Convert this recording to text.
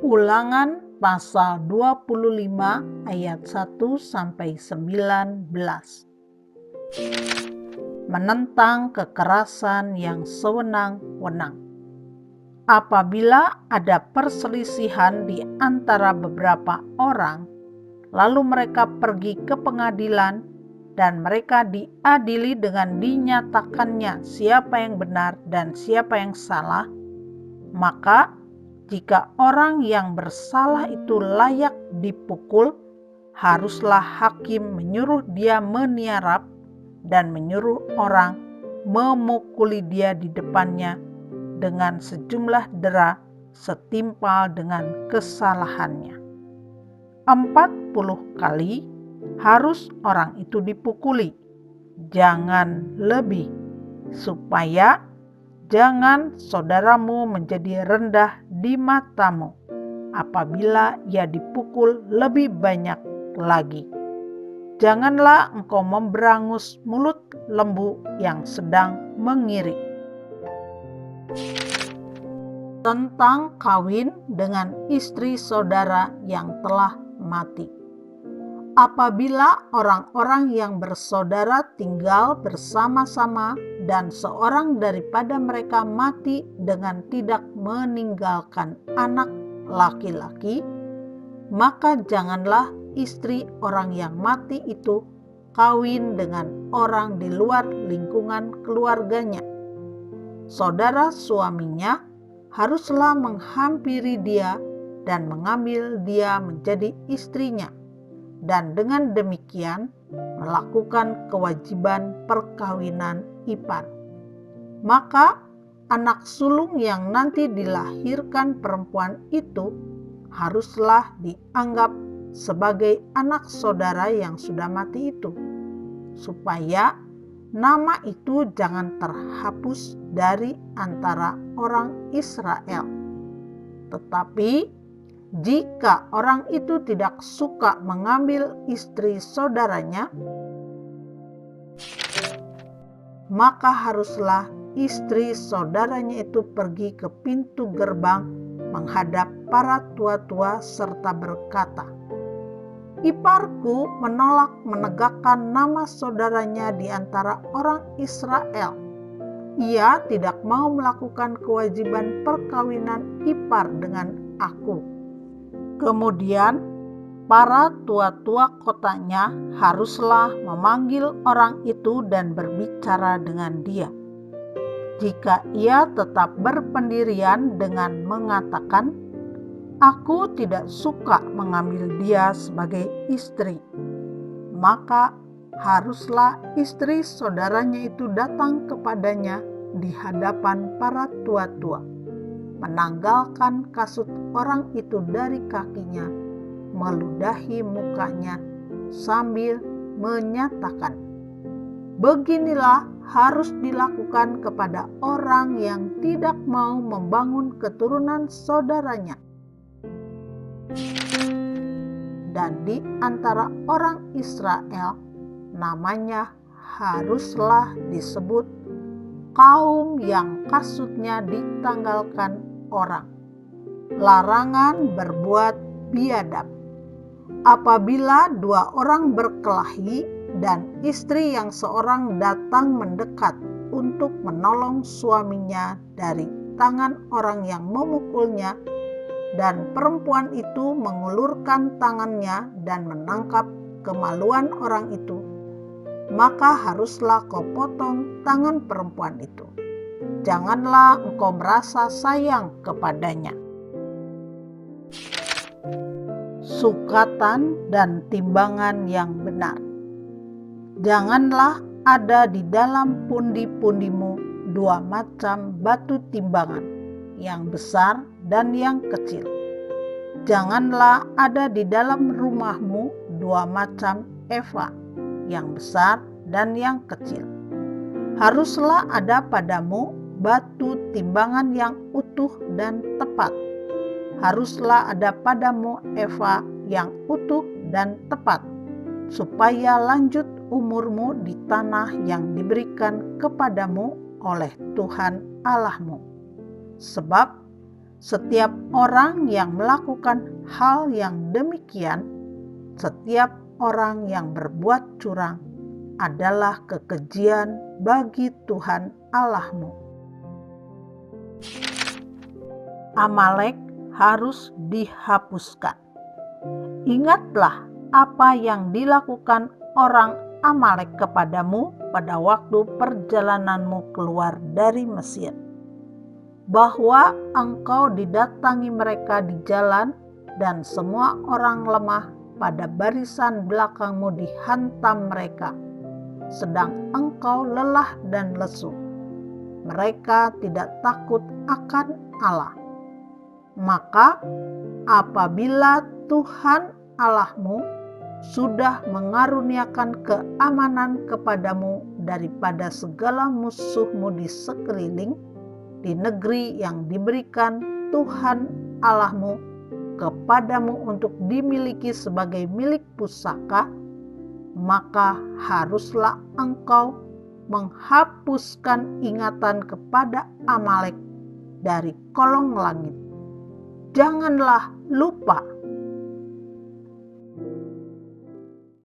Ulangan pasal 25 ayat 1 sampai 19. Menentang kekerasan yang sewenang-wenang. Apabila ada perselisihan di antara beberapa orang, lalu mereka pergi ke pengadilan dan mereka diadili dengan dinyatakannya siapa yang benar dan siapa yang salah, maka jika orang yang bersalah itu layak dipukul, haruslah hakim menyuruh dia meniarap dan menyuruh orang memukuli dia di depannya dengan sejumlah dera setimpal dengan kesalahannya. 40 kali harus orang itu dipukuli, jangan lebih, supaya jangan saudaramu menjadi rendah di matamu apabila ia dipukul lebih banyak lagi. Janganlah engkau memberangus mulut lembu yang sedang mengirik. Tentang kawin dengan istri saudara yang telah mati. Apabila orang-orang yang bersaudara tinggal bersama-sama dan seorang daripada mereka mati dengan tidak meninggalkan anak laki-laki, maka janganlah istri orang yang mati itu kawin dengan orang di luar lingkungan keluarganya. Saudara suaminya haruslah menghampiri dia dan mengambil dia menjadi istrinya, dan dengan demikian melakukan kewajiban perkawinan ipar. Maka anak sulung yang nanti dilahirkan perempuan itu haruslah dianggap sebagai anak saudara yang sudah mati itu, supaya nama itu jangan terhapus dari antara orang Israel. Tetapi jika orang itu tidak suka mengambil istri saudaranya, maka haruslah istri saudaranya itu pergi ke pintu gerbang menghadap para tua-tua serta berkata, "Iparku menolak menegakkan nama saudaranya di antara orang Israel. Ia tidak mau melakukan kewajiban perkawinan ipar dengan aku." Kemudian para tua-tua kotanya haruslah memanggil orang itu dan berbicara dengan dia. Jika ia tetap berpendirian dengan mengatakan, "Aku tidak suka mengambil dia sebagai istri," maka haruslah istri saudaranya itu datang kepadanya di hadapan para tua-tua, menanggalkan kasut orang itu dari kakinya, meludahi mukanya sambil menyatakan, "Beginilah harus dilakukan kepada orang yang tidak mau membangun keturunan saudaranya." Dan di antara orang Israel namanya haruslah disebut kaum yang kasutnya ditanggalkan orang. Larangan berbuat biadab. Apabila dua orang berkelahi dan istri yang seorang datang mendekat untuk menolong suaminya dari tangan orang yang memukulnya, dan perempuan itu mengulurkan tangannya dan menangkap kemaluan orang itu, maka haruslah kau potong tangan perempuan itu. Janganlah engkau merasa sayang kepadanya. Sukatan dan timbangan yang benar. Janganlah ada di dalam pundi-pundimu dua macam batu timbangan, yang besar dan yang kecil. Janganlah ada di dalam rumahmu dua macam eva, yang besar dan yang kecil. Haruslah ada padamu batu timbangan yang utuh dan tepat. Haruslah ada padamu eva yang utuh dan tepat, supaya lanjut umurmu di tanah yang diberikan kepadamu oleh Tuhan Allahmu. Sebab Setiap orang yang melakukan hal yang demikian, setiap orang yang berbuat curang adalah kekejian bagi Tuhan Allahmu. Amalek harus dihapuskan. Ingatlah apa yang dilakukan orang Amalek kepadamu pada waktu perjalananmu keluar dari Mesir, bahwa engkau didatangi mereka di jalan, dan semua orang lemah pada barisan belakangmu dihantam mereka, sedang engkau lelah dan lesu. Mereka tidak takut akan Allah. Maka apabila Tuhan Allahmu sudah mengaruniakan keamanan kepadamu daripada segala musuhmu di sekeliling, di negeri yang diberikan Tuhan Allahmu kepadamu untuk dimiliki sebagai milik pusaka, maka haruslah engkau menghapuskan ingatan kepada Amalek dari kolong langit. Janganlah lupa